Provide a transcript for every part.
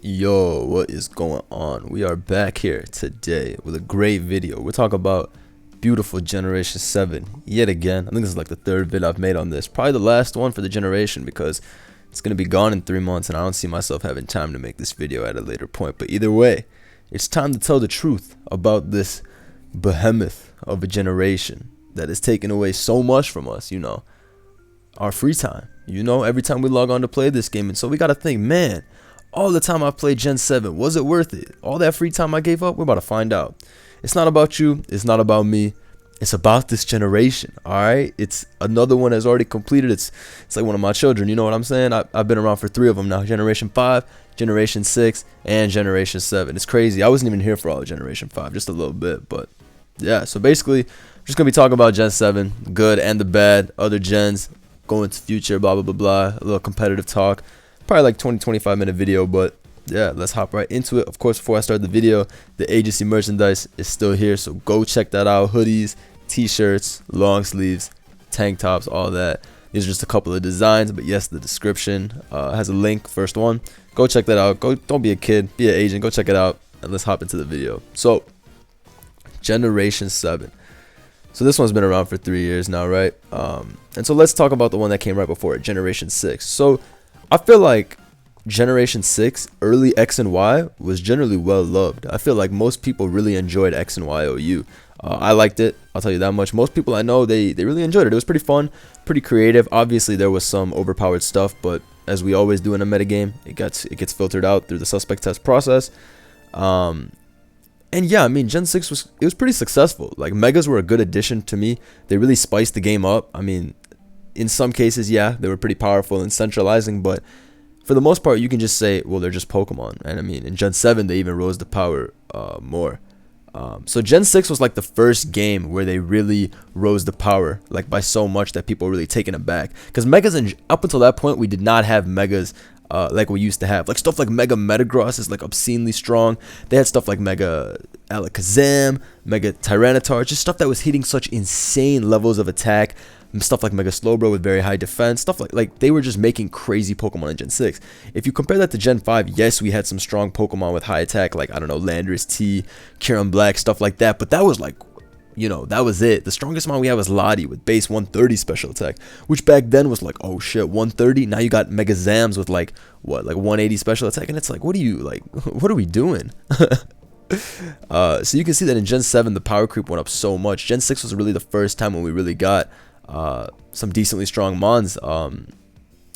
Yo, what is going on? We are back here today with a great video. We're talking about beautiful Generation 7 yet again. I think this is like the third vid I've made on this. Probably the last one for the generation because it's going to be gone in 3 months and I don't see myself having time to make this video at a later point. But either way, it's time to tell the truth about this behemoth of a generation that is taking away so much from us, our free time. Every time we log on to play this game. And so we got to think, man, all the time I've played Gen 7, was it worth it? All that free time I gave up? We're about to find out. It's not about you. It's not about me. It's about this generation, all right? It's another one that's already completed. It's like one of my children, you know what I'm saying? I've been around for 3 of them now. Generation 5, Generation 6, and Generation 7. It's crazy. I wasn't even here for all of Generation 5, just a little bit. But, yeah, so basically, I'm just going to be talking about Gen 7, good and the bad, other gens, going to future, blah, blah, blah, blah, a little competitive talk. Probably like 20-25 minute video, but yeah, let's hop right into it. Of course, before I start the video, the agency merchandise is still here, so go check that out. Hoodies, t-shirts, long sleeves, tank tops, all that. These are just a couple of designs, but yes, the description has a link. First one, go check that out. Don't be a kid, be an agent. Go check it out, and let's hop into the video. So, Generation 7. So this one's been around for 3 years now, right? And so let's talk about the one that came right before it, Generation 6. So I feel like Generation 6, early X and Y, was generally well loved. I feel like most people really enjoyed X and Y OU. I liked it, I'll tell you that much. Most people I know, they really enjoyed it. It was pretty fun, pretty creative. Obviously, there was some overpowered stuff, but as we always do in a metagame, it gets filtered out through the suspect test process. And yeah, I mean, Gen 6 was pretty successful. Like, Megas were a good addition to me. They really spiced the game up. I mean, in some cases, yeah, they were pretty powerful and centralizing, but for the most part, you can just say, well, they're just Pokemon. And I mean, in Gen 7, they even rose the power more. So Gen 6 was like the first game where they really rose the power, like by so much that people were really taken aback. Because Megas, up until that point, we did not have Megas like we used to have. Like stuff like Mega Metagross is like obscenely strong. They had stuff like Mega Alakazam, Mega Tyranitar, just stuff that was hitting such insane levels of attack. Stuff like Mega Slowbro with very high defense, stuff like they were just making crazy Pokemon in Gen 6. If you compare that to Gen 5, yes, we had some strong Pokemon with high attack, like, I don't know, Landorus T, Kieran Black, stuff like that, but that was like, that was it. The strongest one we had was Lottie with base 130 special attack, which back then was like, oh shit, 130? Now you got Mega Zams with like, what, like 180 special attack, and it's like, what are we doing? So you can see that in Gen 7, the power creep went up so much. Gen 6 was really the first time when we really got some decently strong mons. And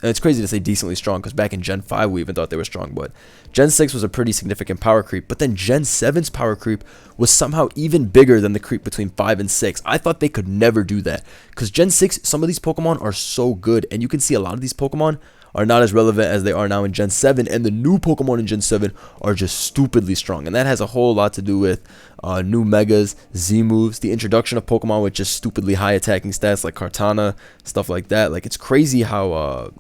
it's crazy to say decently strong because back in Gen 5 we even thought they were strong, but Gen 6 was a pretty significant power creep. But then Gen 7's power creep was somehow even bigger than the creep between 5 and 6. I thought they could never do that because Gen 6, some of these Pokemon are so good, and you can see a lot of these Pokemon are not as relevant as they are now in Gen 7, and the new Pokemon in Gen 7 are just stupidly strong, and that has a whole lot to do with new Megas, Z-moves, the introduction of Pokemon with just stupidly high attacking stats like Kartana, stuff like that. Like, it's crazy how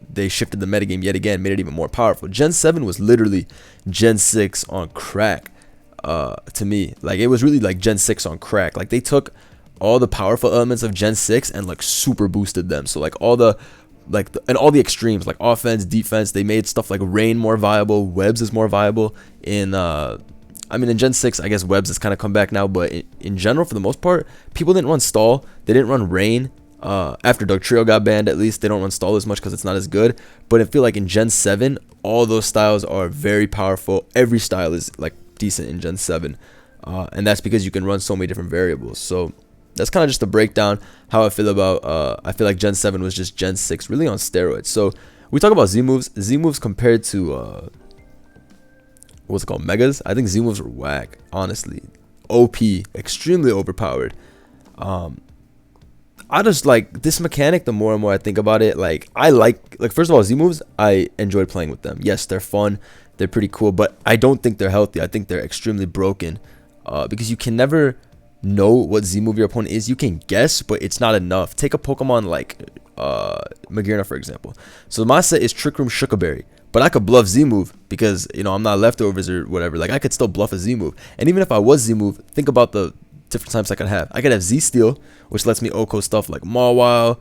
they shifted the metagame yet again, made it even more powerful. Gen 7 was literally Gen 6 on crack to me. Like, it was really like Gen 6 on crack. Like, they took all the powerful elements of Gen 6 and like super boosted them. So like all the extremes, like offense, defense, they made stuff like Rain more viable, Webs is more viable. In Gen 6, I guess Webs has kind of come back now, but in general, for the most part, people didn't run Stall, they didn't run Rain. After Dugtrio got banned, at least, they don't run Stall as much because it's not as good. But I feel like in Gen 7, all those styles are very powerful. Every style is like decent in Gen 7, and that's because you can run so many different variables. So that's kind of just a breakdown how I feel about I feel like Gen 7 was just Gen 6 really on steroids. So we talk about Z-moves compared to what's it called, Megas. I think Z-moves are whack, honestly. OP, extremely overpowered. I just like this mechanic. The more and more I think about it, like I like first of all, Z-moves, I enjoy playing with them. Yes, they're fun, they're pretty cool, but I don't think they're healthy. I think they're extremely broken because you can never know what Z-move your opponent is. You can guess, but it's not enough. Take a Pokemon like Magearna, for example. So my set is Trick Room Shookaberry, but I could bluff Z-move because, I'm not leftovers or whatever. Like, I could still bluff a Z-move. And even if I was Z-move, think about the different types I could have. I could have Z-Steel, which lets me OHKO stuff like Mawile,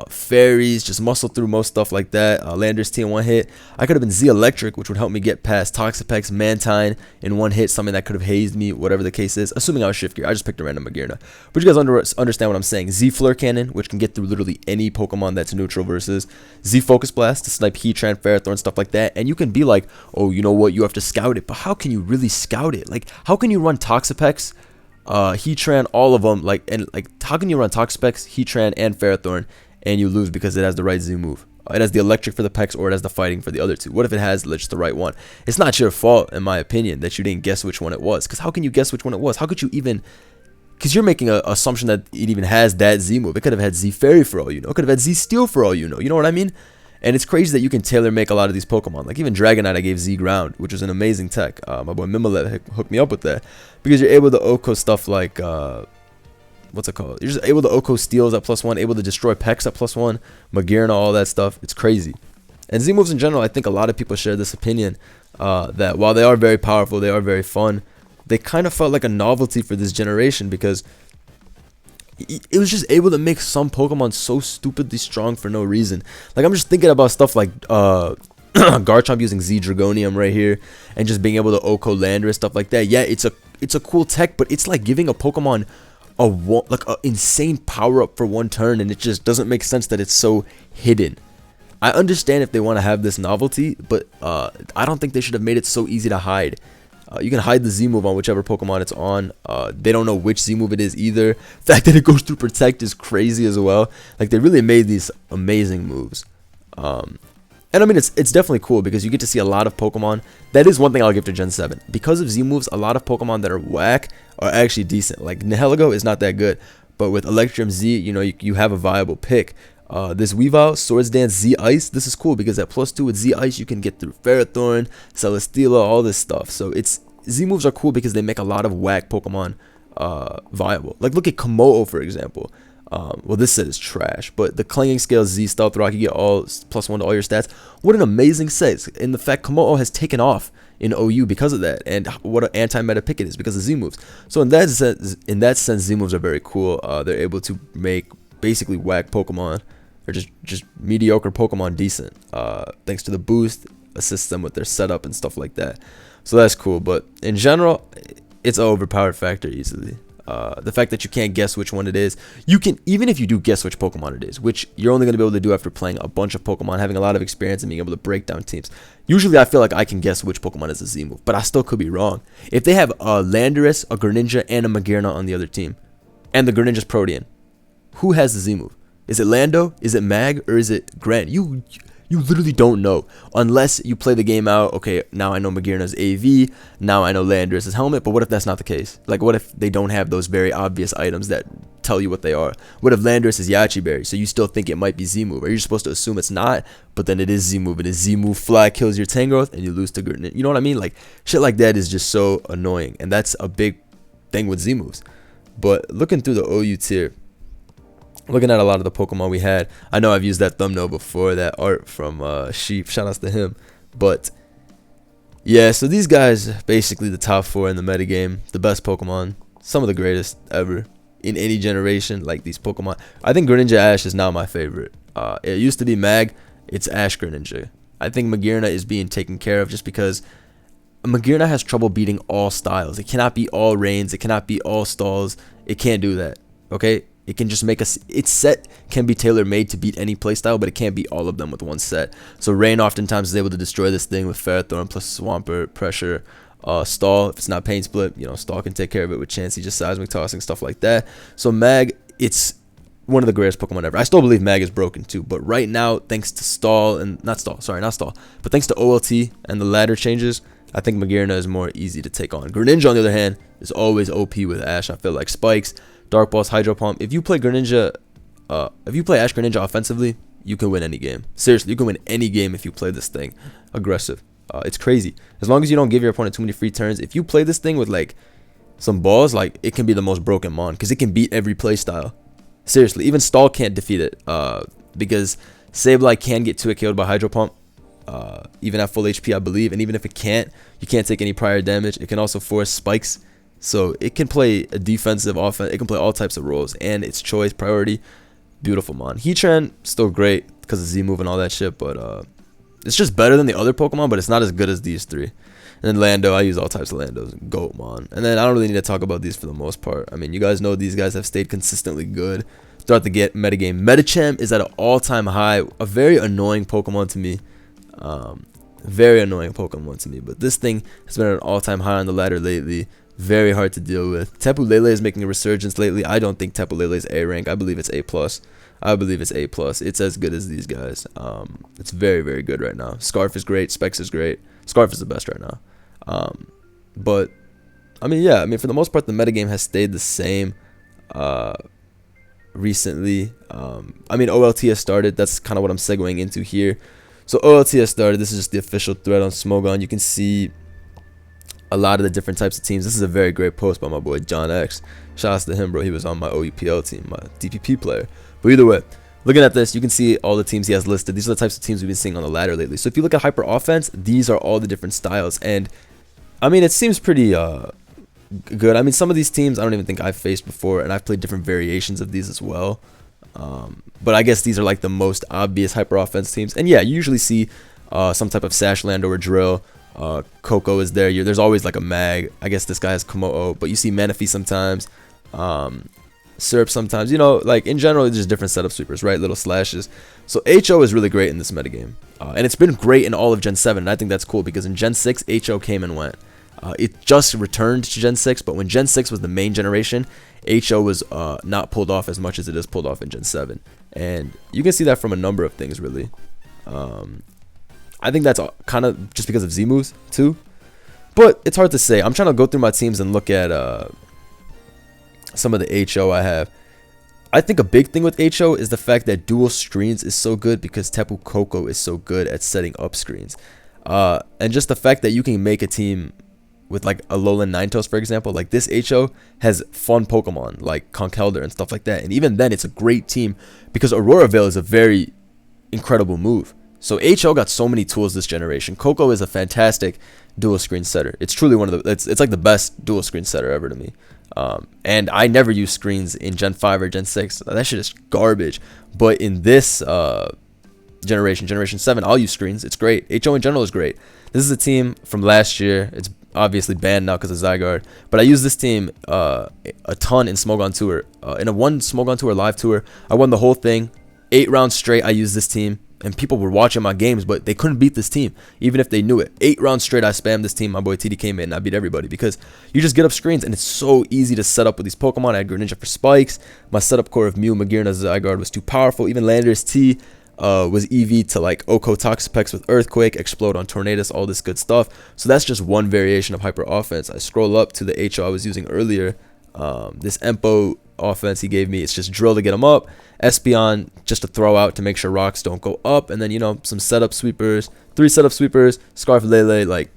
fairies, just muscle through most stuff like that. Landers T in one hit. I could have been Z Electric, which would help me get past Toxapex, Mantine in one hit, something that could have hazed me, whatever the case is. Assuming I was shift gear, I just picked a random Magearna. But you guys understand what I'm saying. Z Flare Cannon, which can get through literally any Pokemon that's neutral versus Z Focus Blast to snipe Heatran, Ferrothorn, stuff like that. And you can be like, oh, you know what, you have to scout it. But how can you really scout it? Like, how can you run Toxapex, Heatran, all of them, how can you run Toxapex, Heatran, and Ferrothorn and you lose because it has the right Z move? It has the electric for the Pex, or it has the fighting for the other two. What if it has just the right one? It's not your fault, in my opinion, that you didn't guess which one it was. Because how can you guess which one it was? How could you even... Because you're making an assumption that it even has that Z move. It could have had Z Fairy for all you know. It could have had Z Steel for all you know. You know what I mean? And it's crazy that you can tailor make a lot of these Pokemon. Like even Dragonite, I gave Z Ground, which was an amazing tech. My boy Mimilet hooked me up with that. Because you're able to Oko stuff like... what's it called? You're just able to Oko Steals at +1, able to destroy Pex at +1, Magearna, all that stuff. It's crazy. And Z moves in general, I think a lot of people share this opinion that while they are very powerful, they are very fun, they kind of felt like a novelty for this generation because it was just able to make some Pokemon so stupidly strong for no reason. Like I'm just thinking about stuff like Garchomp using Z Dragonium right here and just being able to Oko Landorus, stuff like that. Yeah, it's a cool tech, but it's like giving a Pokemon a insane power up for one turn, and it just doesn't make sense that it's so hidden. I understand if they want to have this novelty, but I don't think they should have made it so easy to hide. You can hide the Z move on whichever Pokemon it's on. They don't know which Z move it is either. The fact that it goes through Protect is crazy as well. Like they really made these amazing moves. And I mean, it's definitely cool because you get to see a lot of Pokemon. That is one thing I'll give to Gen 7. Because of Z moves, a lot of Pokemon that are whack are actually decent. Like Nihilego is not that good, but with Electrum Z, you know, you have a viable pick. This Weavile, Swords Dance, Z Ice, this is cool because at +2 with Z Ice, you can get through Ferrothorn, Celesteela, all this stuff. So Z moves are cool because they make a lot of whack Pokemon viable. Like look at Komodo, for example. Well, this set is trash, but the Clanging Scale Z Stealth Rock, you get all +1 to all your stats. What an amazing set. And the fact Komodo has taken off in OU because of that, and what an anti-meta pick it is because of Z moves. So in that sense, Z moves are very cool. They're able to make basically whack Pokemon, or just mediocre Pokemon decent, thanks to the boost, assist them with their setup and stuff like that. So that's cool, but in general, it's an overpowered factor easily. The fact that you can't guess which one it is, you can, even if you do guess which Pokemon it is, which you're only going to be able to do after playing a bunch of Pokemon, having a lot of experience and being able to break down teams. Usually I feel like I can guess which Pokemon is a Z move, but I still could be wrong. If they have a Landorus, a Greninja, and a Magearna on the other team, and the Greninja's Protean, who has the Z move? Is it Lando? Is it Mag? Or is it Gran? You literally don't know unless you play the game out. Okay, now I know Magearna's AV. Now I know Landorus's helmet. But what if that's not the case? Like, what if they don't have those very obvious items that tell you what they are? What if Landorus is Yachi Berry? So you still think it might be Z move? Are you supposed to assume it's not? But then it is Z move. It is Z move. Fly kills your Tangrowth and you lose to Greninja. You know what I mean? Like shit like that is just so annoying, and that's a big thing with Z moves. But looking through the OU tier, looking at a lot of the Pokemon we had, I know I've used that thumbnail before, that art from Sheep, shout outs to him. But yeah, so these guys, basically the top 4 in the metagame, the best Pokemon, some of the greatest ever in any generation. Like these Pokemon, I think Greninja Ash is now my favorite. It used to be Mag, it's Ash Greninja. I think Magearna is being taken care of just because Magearna has trouble beating all styles. It cannot beat all Rains, it cannot beat all Stalls, it can't do that, okay? It can just make its set can be tailor-made to beat any playstyle, but it can't beat all of them with one set. So Rain oftentimes is able to destroy this thing with Ferrothorn plus Swampert, Pressure, Stall. If it's not Pain Split, you know, Stall can take care of it with Chansey, just Seismic Tossing, stuff like that. So Mag, it's one of the greatest Pokemon ever. I still believe Mag is broken too, but right now, thanks to Stall, but thanks to OLT and the ladder changes, I think Magearna is more easy to take on. Greninja, on the other hand, is always OP with Ash. I feel like Spikes, Dark Balls, Hydro Pump. If you play Greninja, if you play Ash Greninja offensively, you can win any game. Seriously, you can win any game if you play this thing aggressive. It's crazy. As long as you don't give your opponent too many free turns. If you play this thing with like some balls, like it can be the most broken mon because it can beat every play style. Seriously, even Stall can't defeat it because Sableye can get 2-hit KO'd by Hydro Pump. Even at full HP, I believe, and even if it can't, you can't take any prior damage. It can also force spikes, so it can play a defensive offense. It can play all types of roles, and its choice priority. Beautiful mon. Heatran, still great because of Z move and all that shit, but it's just better than the other Pokemon, but it's not as good as these three. And then Lando, I use all types of Landos. Goatmon. And then I don't really need to talk about these for the most part. I mean, you guys know these guys have stayed consistently good throughout the metagame. Medicham is at an all-time high. A very annoying Pokemon to me. Very annoying Pokemon to me. But this thing has been at an all-time high on the ladder lately. Very hard to deal with. Tapu Lele is making a resurgence lately. I don't think Tapu Lele is A rank. I believe it's A+. I believe it's A+. It's as good as these guys. It's very, very good right now. Scarf is great. Specs is great. Scarf is the best right now. But I mean, yeah, I mean, for the most part, the metagame has stayed the same recently. I mean, OLT has started. That's kind of what I'm segueing into here. So OLT has started. This is just the official thread on Smogon. You can see a lot of the different types of teams. This is a very great post by my boy John X. Shouts to him, bro. He was on my OEPL team, my DPP player. But either way, looking at this, you can see all the teams he has listed. These are the types of teams we've been seeing on the ladder lately. So if you look at Hyper Offense, these are all the different styles. And I mean, it seems pretty good. I mean, some of these teams I don't even think I've faced before, and I've played different variations of these as well. But I guess these are like the most obvious Hyper Offense teams. And yeah, you usually see some type of Sash Land or a Drill. Coco is there. There's always like a Mag. I guess this guy has Komodo, but you see Manaphy sometimes. Serp sometimes, you know, like in general, it's just different setup sweepers, right? Little slashes. So HO is really great in this metagame. And it's been great in all of Gen 7, and I think that's cool because in Gen 6, HO came and went. It just returned to Gen 6, but when Gen 6 was the main generation, HO was not pulled off as much as it is pulled off in Gen 7. And you can see that from a number of things, really. I think that's kind of just because of Z moves, too. But it's hard to say. I'm trying to go through my teams and look at some of the HO I have. I think a big thing with HO is the fact that dual screens is so good because Tapu Koko is so good at setting up screens. And just the fact that you can make a team with like a Alolan Ninetales, for example, like this HO has fun Pokemon like Conkeldurr and stuff like that. And even then, it's a great team because Aurora Veil is a very incredible move. So HO got so many tools this generation. Koko is a fantastic dual screen setter. It's truly one of the, it's like the best dual screen setter ever to me. And I never use screens in Gen 5 or Gen 6. That shit is garbage. But in this Generation 7, I'll use screens. It's great. HO in general is great. This is a team from last year. It's obviously banned now because of Zygarde. But I use this team a ton in Smogon Tour. In a one Smogon Tour live tour, I won the whole thing. 8 rounds straight, I used this team. And people were watching my games, but they couldn't beat this team, even if they knew it. 8 rounds straight, I spammed this team. My boy TDK made, and I beat everybody because you just get up screens, and it's so easy to set up with these Pokemon. I had Greninja for spikes. My setup core of Mew, Magearna, Zygarde was too powerful. Even Landorus T was EV to like Oko Toxapex with Earthquake, Explode on Tornadus, all this good stuff. So that's just one variation of Hyper Offense. I scroll up to the HO I was using earlier. This Empo offense he gave me, it's just Drill to get him up, Espeon just to throw out to make sure rocks don't go up, and then, you know, some setup sweepers, 3 setup sweepers, Scarf Lele, like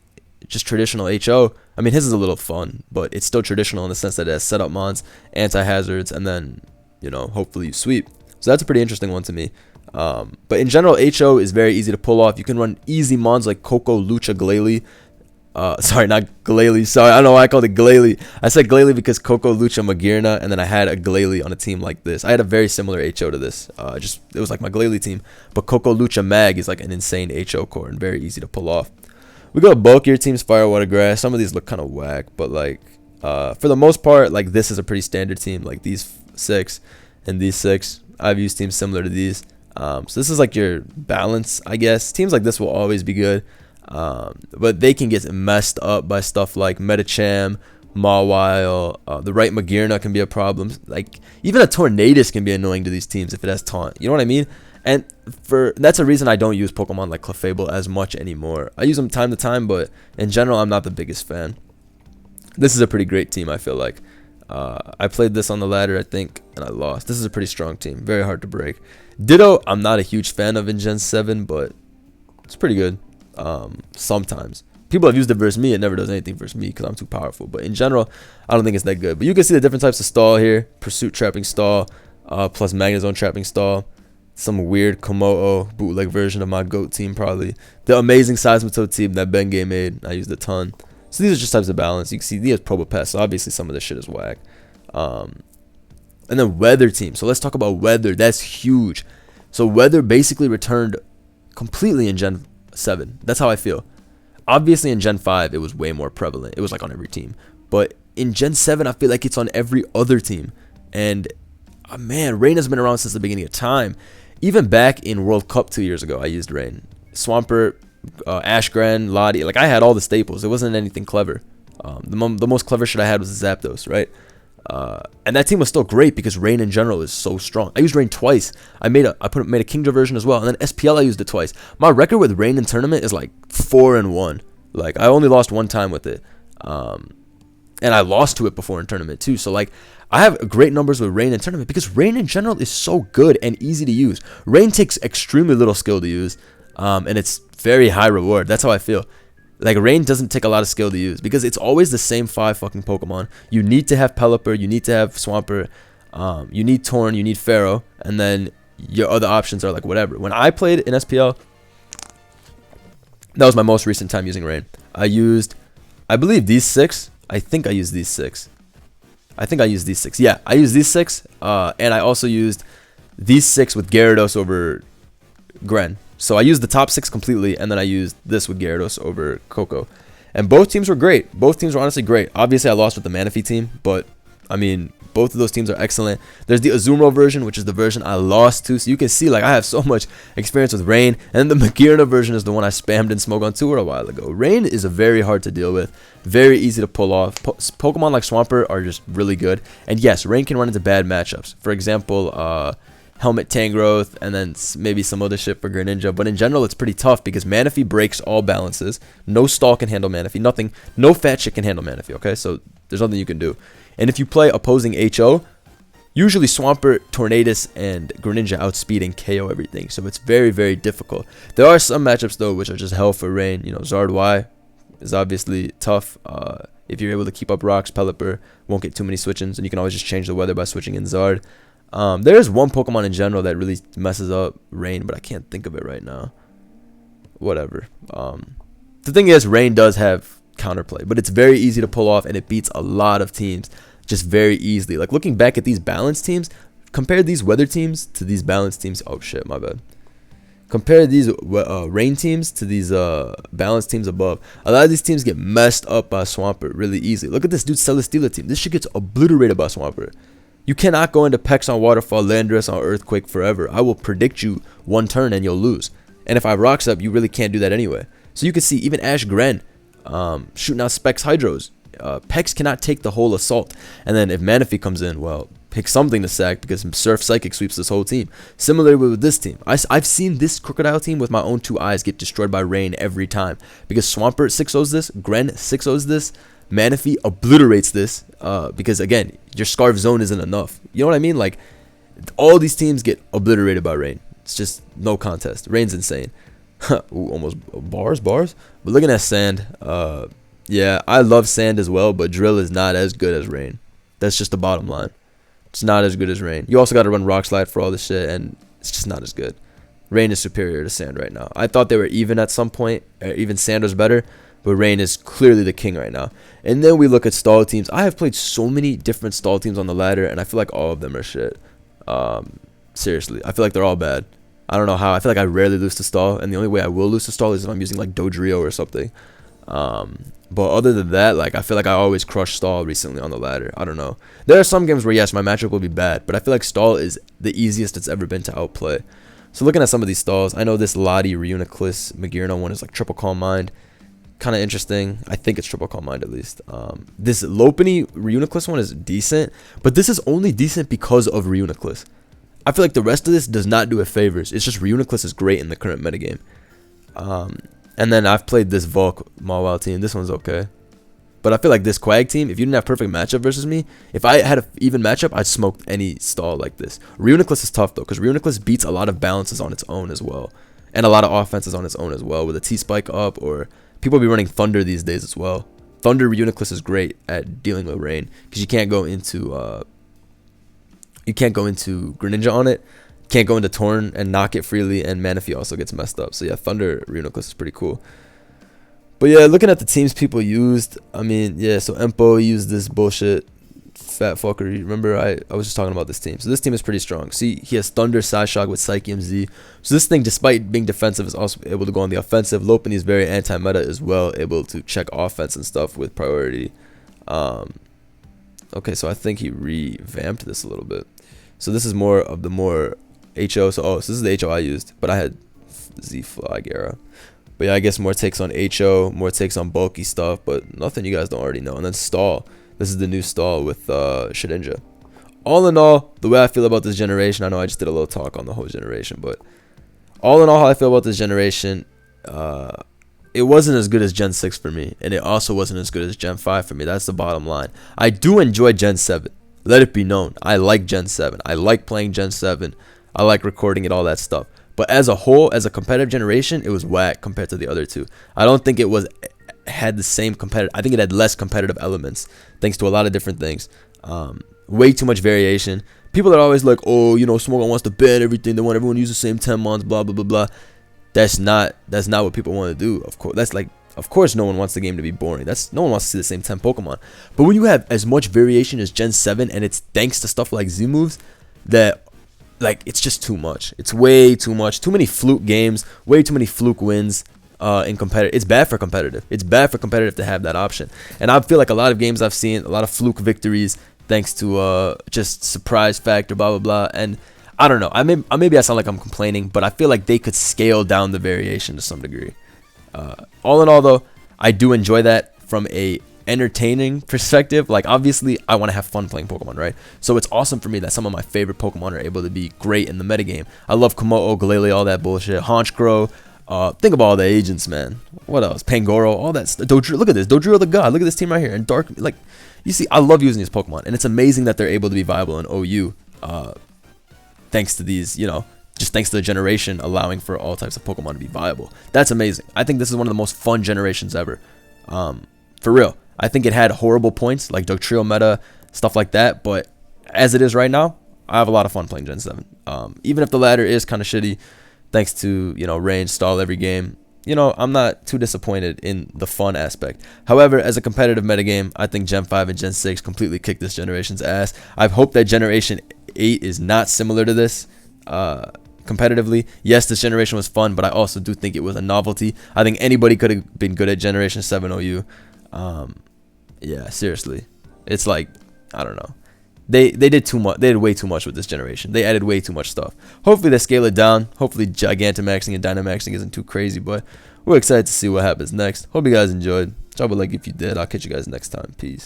just traditional HO. I mean, his is a little fun, but it's still traditional in the sense that it has setup mons, anti-hazards, and then, you know, hopefully you sweep. So that's a pretty interesting one to me. But in general, HO is very easy to pull off. You can run easy mons like Koko, Lucha, Glalie. Sorry, not Glalie. Sorry, I don't know why I called it Glalie. I said Glalie because Koko, Lucha, Magearna, and then I had a Glalie on a team like this. I had a very similar HO to this. It was like my Glalie team. But Koko, Lucha, Mag is like an insane HO core and very easy to pull off. We got bulkier teams, Fire, Water, Grass. Some of these look kind of whack, but like for the most part, like this is a pretty standard team. Like these 6 and these 6, I've used teams similar to these. So this is like your balance, I guess. Teams like this will always be good. But they can get messed up by stuff like Medicham, Mawile, the right Magearna can be a problem. Like even a Tornadus can be annoying to these teams if it has taunt. You know what I mean? And that's a reason I don't use Pokemon like Clefable as much anymore. I use them time to time, but in general, I'm not the biggest fan. This is a pretty great team, I feel like. I played this on the ladder, I think, and I lost. This is a pretty strong team. Very hard to break. Ditto, I'm not a huge fan of in Gen 7, but it's pretty good. Sometimes. People have used it versus me. It never does anything versus me because I'm too powerful. But in general, I don't think it's that good. But you can see the different types of stall here. Pursuit Trapping Stall, plus Magnezone Trapping Stall. Some weird Komodo bootleg version of my GOAT team probably. The amazing Seismitoad team that Bengay made. I used a ton. So these are just types of balance. You can see he has Probopest. So obviously some of this shit is whack. And then weather team. So let's talk about weather. That's huge. So weather basically returned completely in Gen 7. That's how I feel. Obviously in Gen 5 it was way more prevalent. It was like on every team. But in Gen 7 I feel like it's on every other team. And man, Rain has been around since the beginning of time. Even back in World Cup 2 years ago, I used Rain. Swampert, Ashgren, Lottie. Like, I had all the staples. It wasn't anything clever. The most clever shit I had was Zapdos, right? And that team was still great because Rain in general is so strong. I used Rain twice. I made a Kingdra version as well, and then SPL I used it twice. My record with Rain in tournament is like 4-1. Like, I only lost one time with it, and I lost to it before in tournament too. So like, I have great numbers with Rain in tournament because Rain in general is so good and easy to use. Rain takes extremely little skill to use, and it's very high reward. That's how I feel. Like, Rain doesn't take a lot of skill to use because it's always the same 5 fucking Pokemon. You need to have Pelipper, you need to have Swampert, you need Torn, you need Pharaoh, and then your other options are like whatever. When I played in SPL, that was my most recent time using Rain. I used, I believe, these 6. I think I used these 6. Yeah, I used these 6, and I also used these 6 with Gyarados over Gren. So I used the top 6 completely, and then I used this with Gyarados over Coco. And both teams were great. Both teams were honestly great. Obviously, I lost with the Manaphy team, but, I mean, both of those teams are excellent. There's the Azumarill version, which is the version I lost to. So you can see, like, I have so much experience with Rain. And the Magearna version is the one I spammed in Smogon Tour a while ago. Rain is a very hard to deal with. Very easy to pull off. Pokemon like Swampert are just really good. And yes, Rain can run into bad matchups. For example, Helmet Tangrowth, and then maybe some other shit for Greninja. But in general, it's pretty tough because Manaphy breaks all balances. No stall can handle Manaphy. Nothing. No fat shit can handle Manaphy, okay? So there's nothing you can do. And if you play opposing HO, usually Swampert, Tornadus, and Greninja outspeed and KO everything. So it's very, very difficult. There are some matchups, though, which are just hell for Rain. You know, Zard Y is obviously tough. If you're able to keep up rocks, Pelipper won't get too many switch-ins, and you can always just change the weather by switching in Zard. There is one Pokemon in general that really messes up Rain, but I can't think of it right now. Whatever. The thing is, Rain does have counterplay, but it's very easy to pull off, and it beats a lot of teams just very easily. Like, looking back at these balanced teams, compare these weather teams to these balanced teams. Oh shit, my bad. Compare these Rain teams to these balanced teams above. A lot of these teams get messed up by Swampert really easily. Look at this dude's Celesteela team. This shit gets obliterated by Swampert. You cannot go into Pex on Waterfall, Landorus on Earthquake forever. I will predict you one turn and you'll lose. And if I Rocks up, you really can't do that anyway. So you can see even Ash Gren shooting out Specs Hydros. Pex cannot take the whole assault. And then if Manaphy comes in, well, pick something to sack because Surf Psychic sweeps this whole team. Similarly with this team. I've seen this Crocodile team with my own 2 eyes get destroyed by Rain every time. Because Swampert 6-0s this, Gren 6-0s this, Manaphy obliterates this because, again, your Scarf Zone isn't enough. You know what I mean? Like, all these teams get obliterated by Rain. It's just no contest. Rain's insane. Ooh, almost bars. But looking at Sand, yeah, I love Sand as well, but Drill is not as good as Rain. That's just the bottom line. It's not as good as Rain. You also got to run Rock Slide for all this shit, and it's just not as good. Rain is superior to Sand right now. I thought they were even at some point. Even Sand was better. But Rain is clearly the king right now. And then we look at stall teams. I have played so many different stall teams on the ladder, and I feel like all of them are shit. Seriously, I feel like they're all bad. I don't know how. I feel like I rarely lose to stall, and the only way I will lose to stall is if I'm using like Dodrio or something. But other than that, like, I feel like I always crush stall recently on the ladder. I don't know. There are some games where, yes, my matchup will be bad, but I feel like stall is the easiest it's ever been to outplay. So looking at some of these stalls, I know this Lottie, Reuniclus, Magearna one is like Triple Calm Mind. Kind of interesting. I think it's Triple Calm Mind at least. This Lopunny Reuniclus one is decent, but this is only decent because of Reuniclus. I feel like the rest of this does not do it favors. It's just Reuniclus is great in the current metagame. And then I've played this Volk Mawile team. This one's okay. But I feel like this Quag team, if you didn't have perfect matchup versus me, if I had an even matchup, I'd smoke any stall like this. Reuniclus is tough though, because Reuniclus beats a lot of balances on its own as well. And a lot of offenses on its own as well, with a T-Spike up, or people be running Thunder these days as well. Thunder Reuniclus is great at dealing with Rain, because you can't go into Greninja on it. Can't go into Torn and knock it freely, and Manaphy also gets messed up. So yeah, Thunder Reuniclus is pretty cool. But yeah, looking at the teams people used, I mean, yeah, so Empo used this bullshit fat fucker. Remember, I was just talking about this team. So this team is pretty strong. See, he has Thunder, Psyshock with Psyche MZ. So this thing, despite being defensive, is also able to go on the offensive. Lopunny is very anti-meta as well, able to check offense and stuff with priority. Okay, so I think he revamped this a little bit. So this is more of the more HO. So this is the HO I used, but I had Z Flag era. But yeah, I guess more takes on HO, more takes on bulky stuff, but nothing you guys don't already know. And then Stall. This is the new Stall with Shedinja. All in all, the way I feel about this generation, I know I just did a little talk on the whole generation, but all in all, how I feel about this generation, it wasn't as good as Gen 6 for me, and it also wasn't as good as Gen 5 for me. That's the bottom line. I do enjoy Gen 7. Let it be known. I like Gen 7. I like playing Gen 7. I like recording it, all that stuff. But as a whole, as a competitive generation, it was whack compared to the other two. I don't think it had the same competitive. I think it had less competitive elements thanks to a lot of different things. Way too much variation. People are always like, oh, you know, Smogon wants to ban everything. They want everyone to use the same 10 mons, blah blah blah blah. That's not what people want to do. Of course, of course no one wants the game to be boring. No one wants to see the same 10 Pokemon. But when you have as much variation as Gen 7, and it's thanks to stuff like Z moves, that like it's just too much. It's way too much. Too many fluke games, way too many fluke wins. In competitive, it's bad for competitive. It's bad for competitive to have that option. And I feel like a lot of games I've seen, a lot of fluke victories thanks to just surprise factor, blah blah blah. And I don't know. Maybe I sound like I'm complaining, but I feel like they could scale down the variation to some degree. All in all, though, I do enjoy that from a entertaining perspective. Like, obviously, I want to have fun playing Pokemon, right? So it's awesome for me that some of my favorite Pokemon are able to be great in the metagame. I love Komodo, Galele, all that bullshit. Honchkrow. Think about all the agents, man. What else? Pangoro, all that stuff. Look at this. Dodrio the God. Look at this team right here. And Dark, like, you see, I love using these Pokemon. And it's amazing that they're able to be viable in OU. Thanks to these, you know, just thanks to the generation allowing for all types of Pokemon to be viable. That's amazing. I think this is one of the most fun generations ever. For real. I think it had horrible points, like Dugtrio meta, stuff like that. But as it is right now, I have a lot of fun playing Gen 7. Even if the ladder is kind of shitty, thanks to, you know, range, stall every game, you know, I'm not too disappointed in the fun aspect. However, as a competitive metagame, I think Gen 5 and Gen 6 completely kicked this generation's ass. I hope that Generation 8 is not similar to this competitively. Yes, this generation was fun, but I also do think it was a novelty. I think anybody could have been good at Generation 7 OU. Yeah, seriously. It's like, I don't know. They did too much. They did way too much with this generation. They added way too much stuff. Hopefully they scale it down. Hopefully Gigantamaxing and Dynamaxing isn't too crazy, but we're excited to see what happens next. Hope you guys enjoyed. Drop a like if you did. I'll catch you guys next time. Peace.